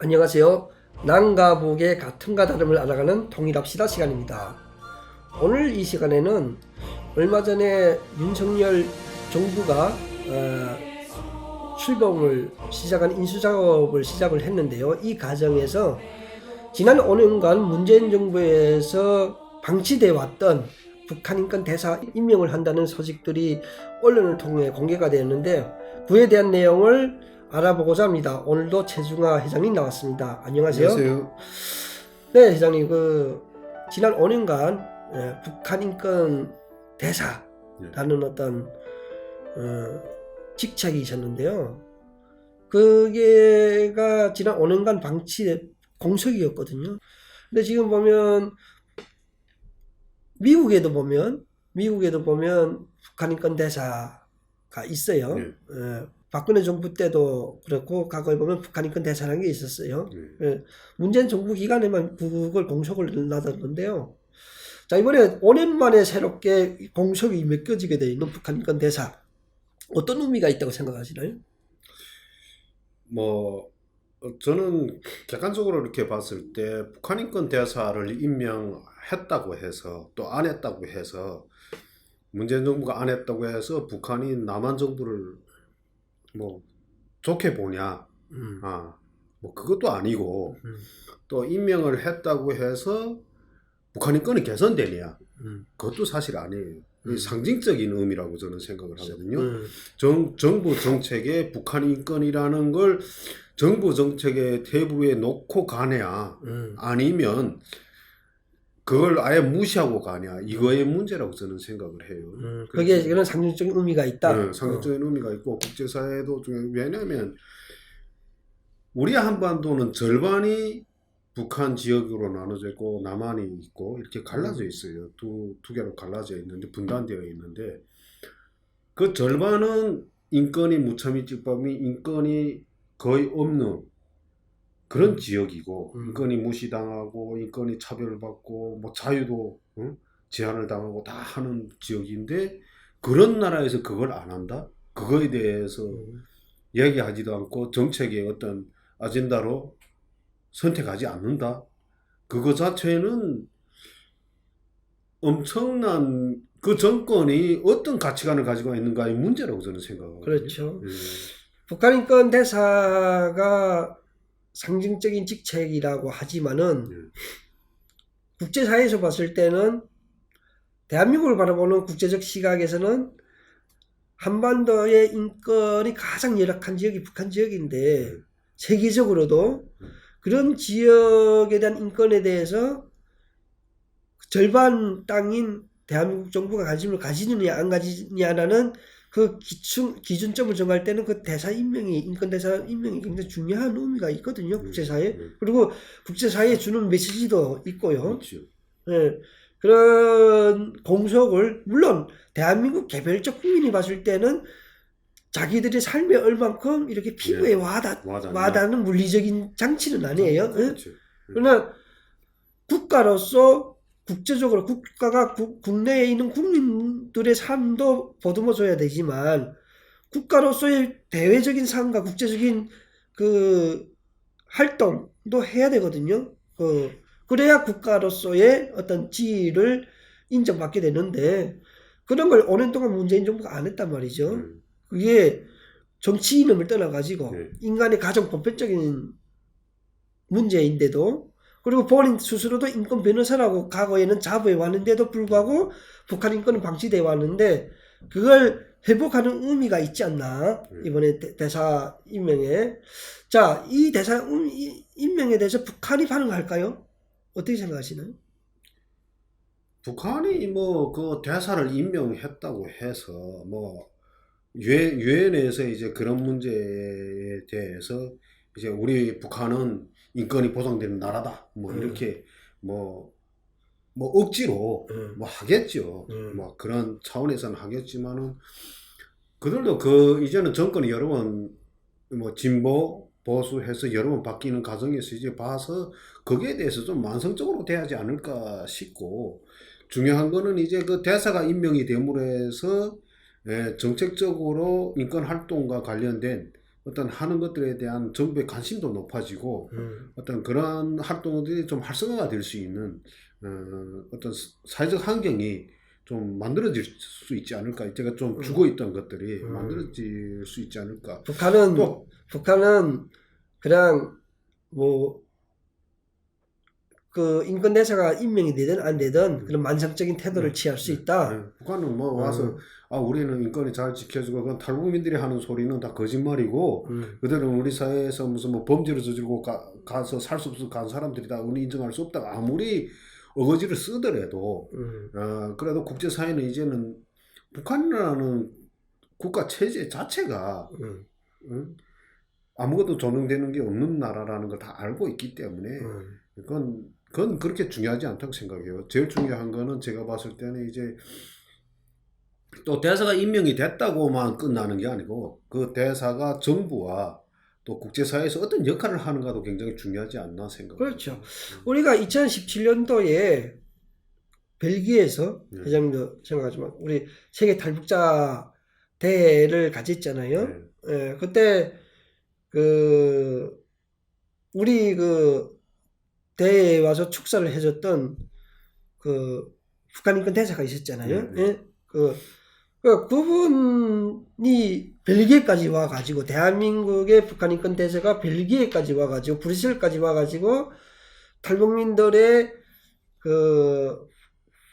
안녕하세요. 남과 북의 같음과 다름을 알아가는 통일합시다 시간입니다. 오늘 이 시간에는 얼마 전에 윤석열 정부가 출범을 시작한 인수작업을 시작을 했는데요. 이 과정에서 지난 5년간 문재인 정부에서 방치돼 왔던 북한 인권 대사 임명을 한다는 소식들이 언론을 통해 공개가 되었는데, 그에 대한 내용을 알아보고자 합니다. 오늘도 최중하 회장님 나왔습니다. 안녕하세요. 안녕하세요. 네, 회장님, 지난 5년간 북한 인권 대사라는 어떤 직책이 있었는데요. 그게가 지난 5년간 방치 공석이었거든요. 근데 지금 보면 미국에도 보면 북한 인권 대사가 있어요. 네. 박근혜 정부 때도 그렇고 과거에 보면 북한 인권 대사라는 게 있었어요. 문재인 정부 기간에만 그걸 공석을 놔뒀는데요. 자, 이번에 5년 만에 새롭게 공석이 맡겨지게 되어 있는 북한 인권 대사, 어떤 의미가 있다고 생각하시나요? 저는 객관적으로 이렇게 봤을 때 북한 인권 대사를 임명했다고 해서 또 안 했다고 해서 문재인 정부가 안 했다고 해서 북한이 남한 정부를 좋게 보냐? 그것도 아니고 또 임명을 했다고 해서 북한 인권이 개선되냐? 그것도 사실 아니에요. 상징적인 의미라고 저는 생각을 하거든요. 정부 정책에 북한 인권이라는 걸 정부 정책의 대부에 놓고 가냐, 아니면 그걸 아예 무시하고 가냐, 이거의 문제라고 저는 생각을 해요. 그게 이런 상징적인 의미가 있다. 네, 상징적인 의미가 있고 국제사회도 왜냐하면 우리 한반도는 절반이 북한 지역으로 나눠져 있고 남한이 있고 이렇게 갈라져 있어요. 두 개로 갈라져 있는데, 분단되어 있는데, 그 절반은 인권이 무참히 찌빠미, 인권이 거의 없는 그런 지역이고, 인권이 무시당하고 인권이 차별받고 자유도 제한을 당하고 다 하는 지역인데, 그런 나라에서 그걸 안 한다? 그거에 대해서 얘기하지도 않고 정책의 어떤 아젠다로 선택하지 않는다? 그거 자체는 엄청난 그 정권이 어떤 가치관을 가지고 있는가의 문제라고 저는 생각합니다. 그렇죠. 북한 인권 대사가 상징적인 직책이라고 하지만은 국제사회에서 봤을 때는, 대한민국을 바라보는 국제적 시각에서는 한반도의 인권이 가장 열악한 지역이 북한 지역인데, 세계적으로도 그런 지역에 대한 인권에 대해서 절반 땅인 대한민국 정부가 관심을 가지느냐 안 가지느냐라는 그 기준점을 정할 때는 그 대사 임명이, 인권 대사 임명이 굉장히 중요한 의미가 있거든요. 국제사회. 그리고 국제사회에 주는 메시지도 있고요. 그렇죠. 네. 그런 공석을, 물론 대한민국 개별적 국민이 봤을 때는 자기들의 삶에 얼만큼 이렇게 피부에 와닿는 물리적인 장치는 아니에요. 그렇죠. 그러나 국가로서 국제적으로 국가가 국내에 있는 국민들의 삶도 보듬어줘야 되지만, 국가로서의 대외적인 삶과 국제적인 그 활동도 해야 되거든요. 그래야 국가로서의 어떤 지위를 인정받게 되는데, 그런 걸 5년 동안 문재인 정부가 안 했단 말이죠. 그게 정치 이념을 떠나가지고 인간의 가장 보편적인 문제인데도, 그리고 본인 스스로도 인권 변호사라고 과거에는 자부해 왔는데도 불구하고 북한 인권은 방치되어 왔는데, 그걸 회복하는 의미가 있지 않나, 이번에 대사 임명에. 자, 이 대사 임명에 대해서 북한이 반응할까요? 어떻게 생각하시나요? 북한이 그 대사를 임명했다고 해서 유엔에서 이제 그런 문제에 대해서 이제 우리 북한은 인권이 보장되는 나라다 이렇게 억지로 하겠죠. 그런 차원에서는 하겠지만은, 그들도 이제는 정권이 여러 번 진보 보수 해서 여러 번 바뀌는 과정에서 이제 봐서 거기에 대해서 좀 만성적으로 돼야지 않을까 싶고, 중요한 거는 이제 그 대사가 임명이 됨으로 해서 정책적으로 인권 활동과 관련된 어떤 하는 것들에 대한 정부의 관심도 높아지고 어떤 그런 활동들이 좀 활성화가 될 수 있는 어떤 사회적 환경이 좀 만들어질 수 있지 않을까. 제가 좀 죽어 있던 것들이 만들어질 수 있지 않을까. 북한은 그냥 뭐 그 인권 대사가 임명이 되든 안 되든 그런 만성적인 태도를 취할 수 있다. 북한은 뭐 와서 우리는 인권이 잘 지켜주고 그건 탈북민들이 하는 소리는 다 거짓말이고 그들은 우리 사회에서 무슨 뭐 범죄를 저지르고 가서 살 수 없어서 간 사람들이다. 우리 인정할 수 없다. 아무리 어거지를 쓰더라도 그래도 국제사회는 이제는 북한이라는 국가 체제 자체가 아무것도 조명되는 게 없는 나라라는 걸 다 알고 있기 때문에 그건 그렇게 중요하지 않다고 생각해요. 제일 중요한 거는 제가 봤을 때는 이제 또 대사가 임명이 됐다고만 끝나는 게 아니고 그 대사가 정부와 또 국제사회에서 어떤 역할을 하는가도 굉장히 중요하지 않나 생각합니다. 그렇죠. 우리가 2017년도에 벨기에에서 회장님도 생각하지만 우리 세계 탈북자 대회를 가졌잖아요. 예, 그때 그 우리 그 대회에 와서 축사를 해줬던 그 북한 인권 대사가 있었잖아요. 예? 그분이 벨기에까지 와가지고 대한민국의 북한 인권 대사가 벨기에까지 와가지고 브뤼셀까지 와가지고 탈북민들의 그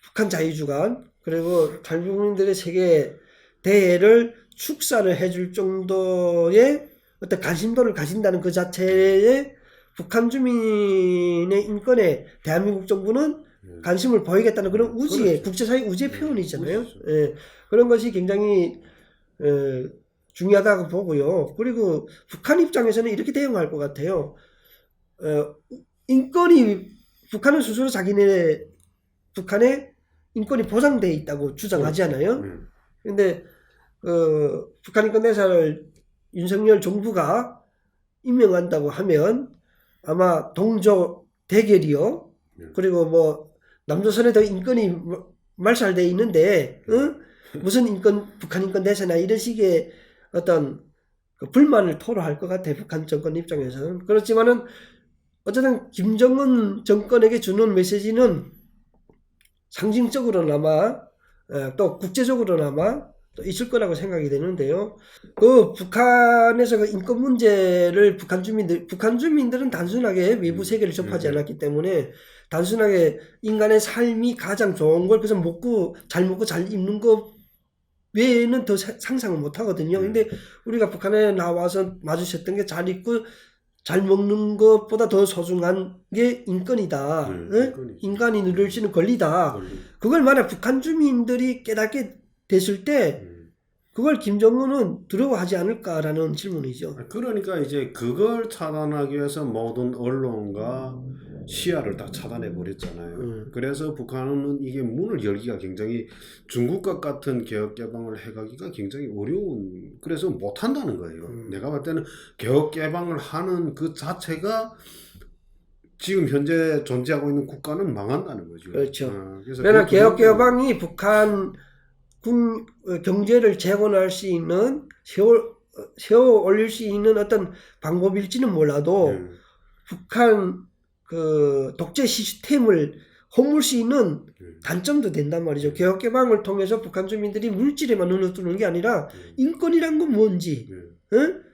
북한 자유주간 그리고 탈북민들의 세계 대회를 축사를 해줄 정도의 어떤 관심도를 가진다는 그 자체에 북한 주민의 인권에 대한민국 정부는 관심을 보이겠다는 그런 우지의 그렇죠. 국제사회 우지의 표현이잖아요. 예, 그런 것이 굉장히 중요하다고 보고요. 그리고 북한 입장에서는 이렇게 대응할 것 같아요. 인권이 북한은 스스로 북한의 인권이 보장되어 있다고 주장하잖아요. 그런데 북한 인권 대사를 윤석열 정부가 임명한다고 하면 아마 동조 대결이요. 그리고 뭐 남조선에도 인권이 말살되어 있는데 무슨 북한 인권 대사나 이런 식의 어떤 그 불만을 토로할 것 같아요. 북한 정권 입장에서는. 그렇지만은 어쨌든 김정은 정권에게 주는 메시지는 상징적으로나마 또 국제적으로나마 또 있을 거라고 생각이 되는데요. 그 북한에서 그 인권 문제를 북한 주민들은 단순하게 외부 세계를 접하지 않았기 때문에 단순하게 인간의 삶이 가장 좋은 걸 그래서 잘 먹고 잘 입는 것 외에는 더 상상을 못 하거든요. 근데 우리가 북한에 나와서 마주쳤던 게 잘 입고 잘 먹는 것보다 더 소중한 게 인권이다. 인간이 누릴 수 있는 권리다. 그걸 만약 북한 주민들이 깨닫게 됐을 때 그걸 김정은은 두려워하지 않을까라는 질문이죠. 그러니까 이제 그걸 차단하기 위해서 모든 언론과 시야를 다 차단해 버렸잖아요. 그래서 북한은 이게 문을 열기가 굉장히 중국과 같은 개혁 개방을 해가기가 굉장히 어려운, 그래서 못 한다는 거예요. 내가 볼 때는 개혁 개방을 하는 그 자체가 지금 현재 존재하고 있는 국가는 망한다는 거죠. 그렇죠. 그래서 그러나 개혁 개방이 북한 경제를 재건할 수 있는 세워 올릴 수 있는 어떤 방법일지는 몰라도 북한 그 독재 시스템을 허물 수 있는 단점도 된단 말이죠. 개혁 개방을 통해서 북한 주민들이 물질에만 눈을 뜨는 게 아니라 인권이란 건 뭔지,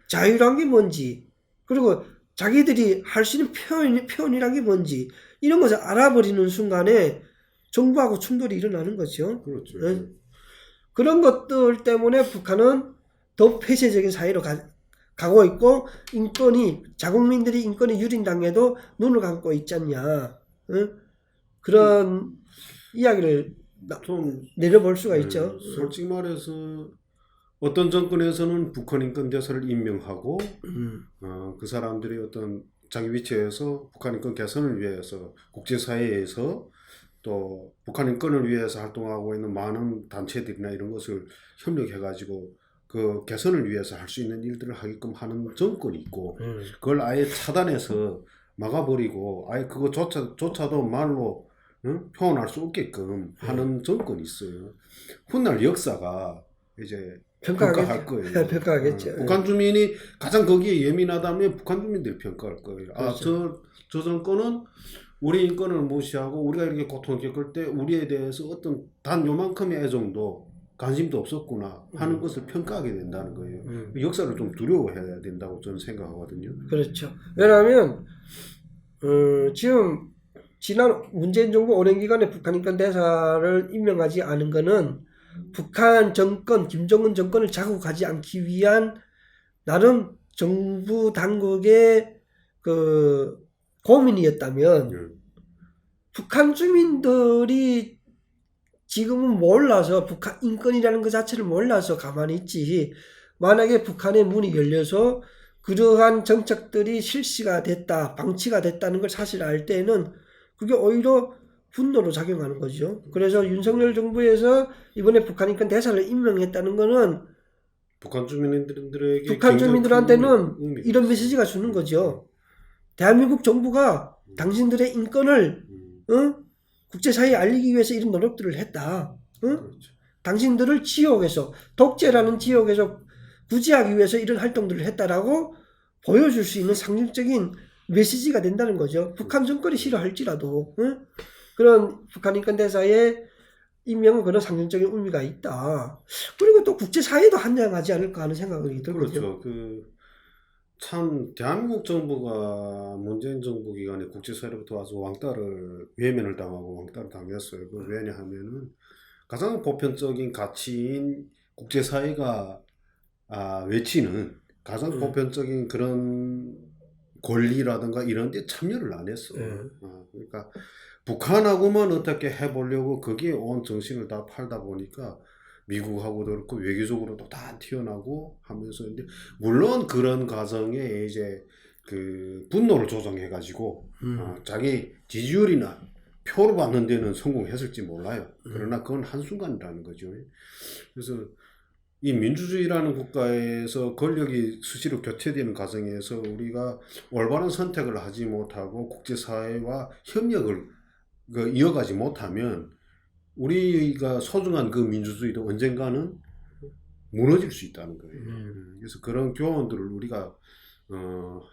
자유란 게 뭔지, 그리고 자기들이 할 수 있는 표현이란 게 뭔지 이런 것을 알아버리는 순간에 정부하고 충돌이 일어나는 거죠. 그렇죠. 그런 것들 때문에 북한은 더 폐쇄적인 사회로 가고 있고 자국민들이 인권이 유린당해도 눈을 감고 있지 않냐. 그런 이야기를 좀 내려볼 수가 있죠. 솔직히 말해서 어떤 정권에서는 북한 인권 대사를 임명하고 그 사람들이 어떤 자기 위치에서 북한 인권 개선을 위해서 국제사회에서 또 북한 인권을 위해서 활동하고 있는 많은 단체들이나 이런 것을 협력해가지고 그 개선을 위해서 할 수 있는 일들을 하게끔 하는 정권이 있고 그걸 아예 차단해서 막아버리고 아예 그거조차도 말로 표현할 수 없게끔 하는 정권이 있어요. 훗날 역사가 이제 평가할 평가하겠죠. 거예요. 평가하겠죠. 북한 주민이 가장 거기에 예민하다면 북한 주민들이 평가할 거예요. 그렇죠. 저 정권은 우리 인권을 무시하고 우리가 이렇게 고통을 겪을 때 우리에 대해서 어떤 단 요만큼의 애정도 관심도 없었구나 하는 것을 평가하게 된다는 거예요. 역사를 좀 두려워해야 된다고 저는 생각하거든요. 그렇죠. 왜냐하면 지금 지난 문재인 정부 오랜 기간에 북한 인권 대사를 임명하지 않은 것은 북한 정권, 김정은 정권을 자극하지 않기 위한 나름 정부 당국의 그 고민이었다면 북한 주민들이 지금은 몰라서 북한 인권이라는 것 자체를 몰라서 가만히 있지, 만약에 북한의 문이 열려서 그러한 정책들이 실시가 됐다, 방치가 됐다는 걸 사실 알 때는 그게 오히려 분노로 작용하는 거죠. 그래서 윤석열 정부에서 이번에 북한 인권 대사를 임명했다는 거는 북한 주민들에게 북한 굉장히 주민들한테는 큰 의미가 이런 있어요. 메시지가 주는 거죠. 대한민국 정부가 당신들의 인권을 국제사회에 알리기 위해서 이런 노력들을 했다. 그렇죠. 당신들을 지옥에서, 독재라는 지옥에서 구제하기 위해서 이런 활동들을 했다라고 보여줄 수 있는 상징적인 메시지가 된다는 거죠. 북한 정권이 싫어할지라도 그런 북한 인권대사의 임명은 그런 상징적인 의미가 있다. 그리고 또 국제사회도 한양하지 않을까 하는 생각이 들거든요. 그렇죠. 참 대한민국 정부가 문재인 정부 기간에 국제사회로부터 와서 외면을 당하고 왕따를 당했어요. 그 왜냐하면은 가장 보편적인 가치인 국제사회가 외치는 가장 보편적인 그런 권리라든가 이런 데 참여를 안 했어요. 그러니까 북한하고만 어떻게 해보려고 거기에 온 정신을 다 팔다 보니까 미국하고도 그렇고 외교적으로도 다 튀어나오고 하면서, 근데 물론 그런 과정에 이제 그 분노를 조정해가지고 자기 지지율이나 표를 받는 데는 성공했을지 몰라요. 그러나 그건 한순간이라는 거죠. 그래서 이 민주주의라는 국가에서 권력이 수시로 교체되는 과정에서 우리가 올바른 선택을 하지 못하고 국제사회와 협력을 이어가지 못하면 우리가 소중한 그 민주주의도 언젠가는 무너질 수 있다는 거예요. 그래서 그런 교훈들을 우리가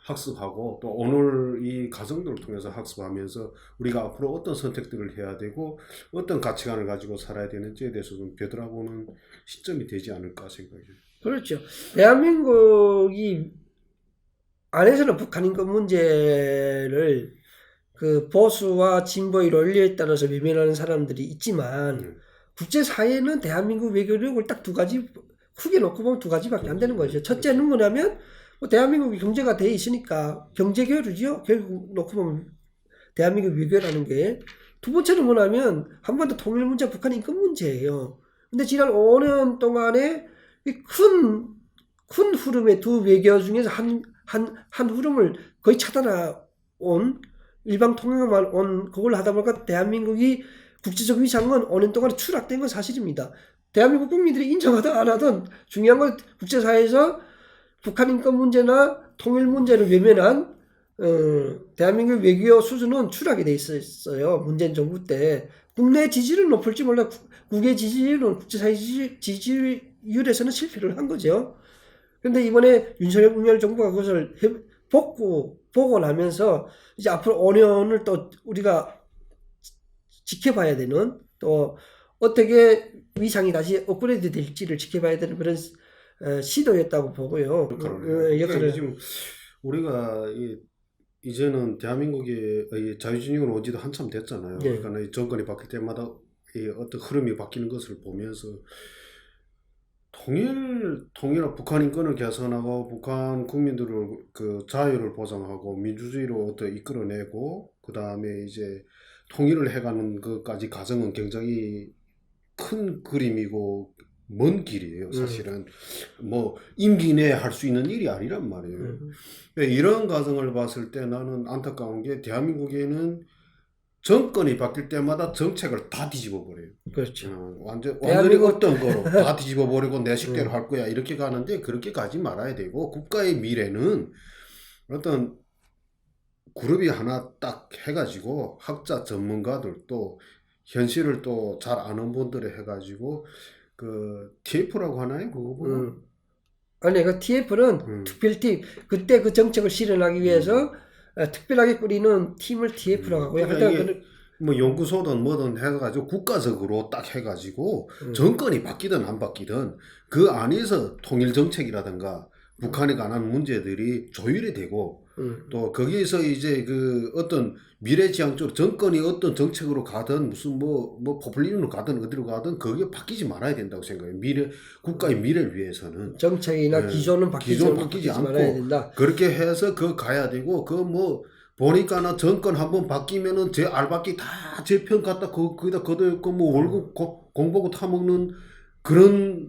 학습하고 또 오늘 이 과정들을 통해서 학습하면서 우리가 앞으로 어떤 선택들을 해야 되고 어떤 가치관을 가지고 살아야 되는지에 대해서 좀 되돌아보는 시점이 되지 않을까 생각해요. 그렇죠. 대한민국이 안에서는 북한 인권 문제를 그 보수와 진보의 논리에 따라서 외면하는 사람들이 있지만 국제사회는 대한민국 외교력을 딱 두 가지 크게 놓고 보면 두 가지밖에 안 되는 거죠. 첫째는 뭐냐면 뭐 대한민국이 경제가 돼 있으니까 경제교류죠. 결국 놓고 보면 대한민국 외교라는 게. 두 번째는 뭐냐면 한반도 통일 문제, 북한 인권 문제예요. 근데 지난 5년 동안에 큰 흐름의 두 외교 중에서 한 흐름을 거의 차단해온 일방 통행만 온 그걸 하다 보니까 대한민국이 국제적 위상은 5년 동안에 추락된 건 사실입니다. 대한민국 국민들이 인정하든 안 하든 중요한 건 국제사회에서 북한 인권 문제나 통일 문제를 외면한 대한민국 외교 수준은 추락이 돼 있었어요. 문재인 정부 때. 국내 지지를 높을지 몰라 국외 지지율은 국제사회 지지율에서는 실패를 한 거죠. 그런데 이번에 윤석열 정부가 그것을 보고 나면서 이제 앞으로 5년을 또 우리가 지켜봐야 되는, 또 어떻게 위상이 다시 업그레이드 될지를 지켜봐야 되는 그런 시도였다고 보고요. 그러니까 지금 우리가 이제는 대한민국의 자유진영으로 온 지도 한참 됐잖아요. 네. 그러니까 이 정권이 바뀔 때마다 어떤 흐름이 바뀌는 것을 보면서 통일 북한 인권을 개선하고 북한 국민들을 그 자유를 보장하고 민주주의로 어떻게 이끌어내고 그 다음에 이제 통일을 해가는 것까지 과정은 굉장히 큰 그림이고 먼 길이에요. 사실은 뭐 임기 내에 할 수 있는 일이 아니란 말이에요. 이런 과정을 봤을 때 나는 안타까운 게 대한민국에는 정권이 바뀔 때마다 정책을 다 뒤집어 버려요. 그렇죠. 완전히 어떤 거로 다 뒤집어 버리고 내 식대로 할 거야 이렇게 가는데 그렇게 가지 말아야 되고, 국가의 미래는 어떤 그룹이 하나 딱 해가지고 학자 전문가들 또 현실을 또 잘 아는 분들이 해가지고 그 TF라고 하나요? 그거 아니, 그 TF는 특별팀, 그때 그 정책을 실현하기 위해서 특별하게 꾸리는 팀을 TF라고 하고요. 그러니까 하여튼 이게 뭐 연구소든 뭐든 해가지고 국가적으로 딱 해가지고 정권이 바뀌든 안 바뀌든 그 안에서 통일 정책이라든가 북한에 관한 문제들이 조율이 되고 또 거기에서 이제 그 어떤 미래지향적 정권이 어떤 정책으로 가든 무슨 뭐 포퓰리즘으로 가든 어디로 가든 그게 바뀌지 말아야 된다고 생각해요. 국가의 미래를 위해서는 정책이나 기조는 바뀌지 말아야 된다. 그렇게 해서 그 가야 되고 그 뭐 보니까는 정권 한번 바뀌면은 제 알바끼 다 제 편 갖다 거기다 걷어있고 뭐 월급 공보고 타먹는 그런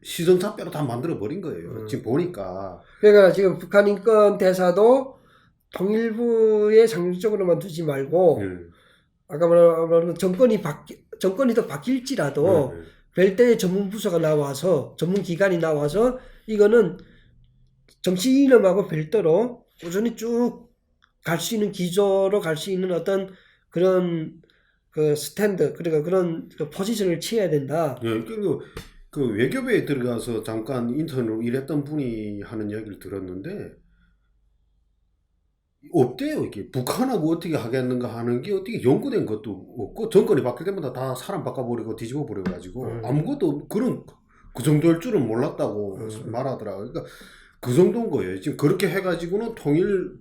시정잡배로 다 만들어 버린 거예요. 지금 보니까. 그러니까 지금 북한 인권 대사도 통일부에 상징적으로만 두지 말고 아까 말한 정권이 더 바뀔지라도 별도의 전문 부서가 나와서 전문 기관이 나와서 이거는 정치 이념하고 별도로 꾸준히 쭉 갈 수 있는 기조로 갈 수 있는 어떤 그런 그 스탠드 그러니까 그런 그 포지션을 취해야 된다. 예, 그리고 그 외교부에 들어가서 잠깐 인턴으로 일했던 분이 하는 이야기를 들었는데 없대요. 이게 북한하고 어떻게 하겠는가 하는 게 어떻게 연구된 것도 없고 정권이 바뀔 때마다 다 사람 바꿔버리고 뒤집어 버려가지고 아무것도 그런 그 정도일 줄은 몰랐다고 말하더라고요. 그러니까 그 정도인 거예요. 지금 그렇게 해가지고는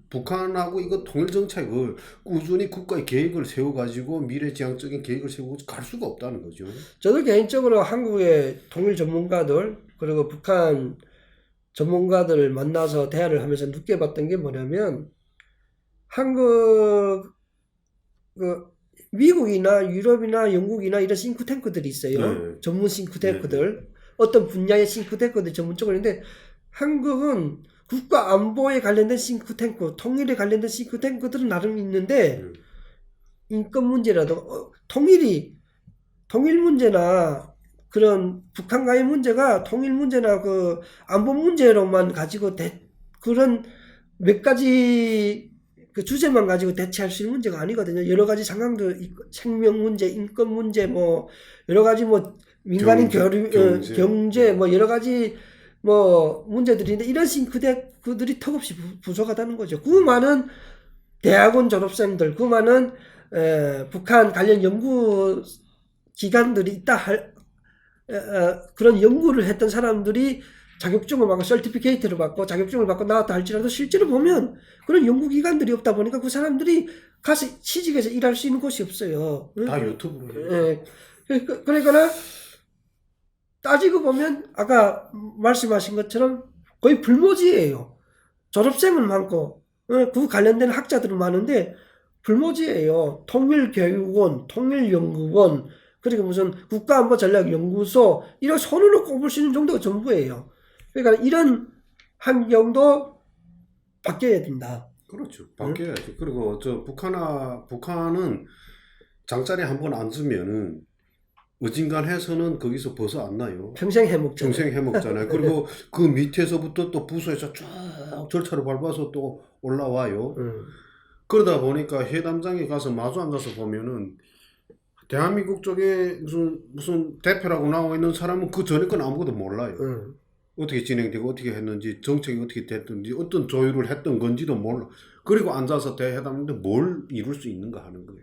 북한하고 이거 통일 정책을 꾸준히 국가의 계획을 세워가지고 미래지향적인 계획을 세우고 갈 수가 없다는 거죠. 저도 개인적으로 한국의 통일 전문가들 그리고 북한 전문가들을 만나서 대화를 하면서 느껴봤던 게 뭐냐면 한국 미국이나 유럽이나 영국이나 이런 싱크탱크들이 있어요. 전문 싱크탱크들. 어떤 분야의 싱크탱크들 전문적으로 있는데 한국은 국가 안보에 관련된 싱크탱크, 통일에 관련된 싱크탱크들은 나름 있는데 인권 문제라도 통일 문제나 그런 북한과의 문제가 통일 문제나 그 안보 문제로만 가지고 그런 몇 가지 그 주제만 가지고 대체할 수 있는 문제가 아니거든요. 여러 가지 상황도 생명 문제, 인권 문제, 뭐 여러 가지 뭐 민간인 경제 뭐 여러 가지 뭐 문제들인데 이런 싱크대들이 턱없이 부족하다는 거죠. 그 많은 대학원 졸업생들, 그 많은 북한 관련 연구 기관들이 있다 그런 연구를 했던 사람들이 자격증을 받고 서티피케이트를 받고 자격증을 받고 나왔다 할지라도 실제로 보면 그런 연구기관들이 없다 보니까 그 사람들이 가서 취직해서 일할 수 있는 곳이 없어요. 다 유튜브로. 그러니까 따지고 보면 아까 말씀하신 것처럼 거의 불모지예요. 졸업생은 많고 그 관련된 학자들은 많은데 불모지예요. 통일교육원, 통일연구원 그리고 무슨 국가안보전략연구소 이런 손으로 꼽을 수 있는 정도가 전부예요. 그러니까 이런 환경도 바뀌어야 된다. 그렇죠. 바뀌어야죠. 그리고 북한은 장자리 한번 앉으면은 어진간해서는 거기서 벗어 안 나요. 평생 해먹잖아요. 그리고 그 밑에서부터 또 부서에서 쭉 절차를 밟아서 또 올라와요. 그러다 보니까 회담장에 가서 마주 앉아서 보면은 대한민국 쪽에 무슨 대표라고 나와 있는 사람은 그 전에 건 아무것도 몰라요. 어떻게 진행되고 어떻게 했는지 정책이 어떻게 됐든지 어떤 조율을 했던 건지도 몰라. 그리고 앉아서 대회담인데 뭘 이룰 수 있는가 하는 거예요.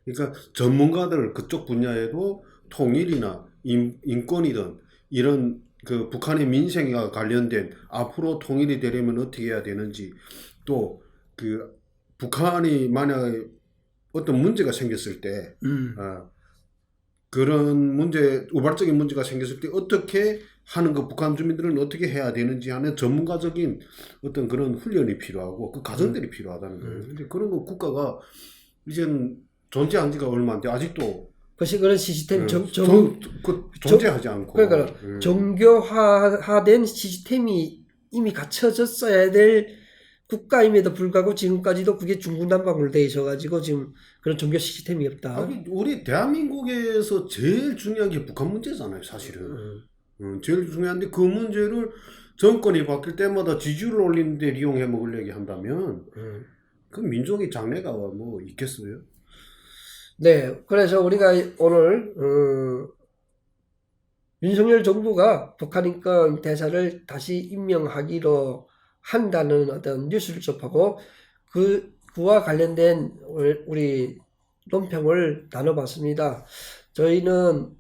그러니까 전문가들 그쪽 분야에도 통일이나 인권이든 이런 그 북한의 민생과 관련된 앞으로 통일이 되려면 어떻게 해야 되는지 또 그 북한이 만약에 어떤 문제가 생겼을 때 그런 우발적인 문제가 생겼을 때 어떻게 하는 거 북한 주민들은 어떻게 해야 되는지 하는 전문가적인 어떤 그런 훈련이 필요하고 그 과정들이 필요하다는 거예요. 근데 그런 거 국가가 이제는 존재한 지가 얼마 안 돼. 아직도 그런 시스템 존재하지 않고. 그러니까 정교화된 시스템이 이미 갖춰졌어야 될 국가임에도 불구하고 지금까지도 그게 중구난방으로 돼 있어가지고 지금 그런 종교 시스템이 없다. 우리 대한민국에서 제일 중요한 게 북한 문제잖아요, 사실은. 제일 중요한데 그 문제를 정권이 바뀔 때마다 지지율을 올리는데 이용해 먹으려고 한다면 그 민족의 장래가 뭐 있겠어요? 네, 그래서 우리가 오늘 윤석열 정부가 북한 인권 대사를 다시 임명하기로 한다는 어떤 뉴스를 접하고 그와 관련된 우리 논평을 나눠봤습니다. 저희는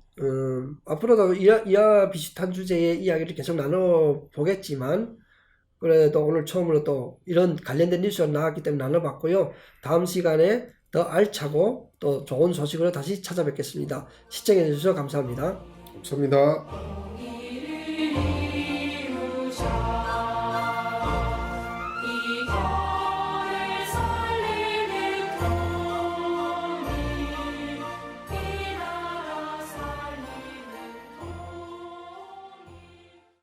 앞으로도 이와 비슷한 주제의 이야기를 계속 나눠보겠지만 그래도 오늘 처음으로 또 이런 관련된 뉴스가 나왔기 때문에 나눠봤고요. 다음 시간에 더 알차고 또 좋은 소식으로 다시 찾아뵙겠습니다. 시청해 주셔서 감사합니다. 감사합니다.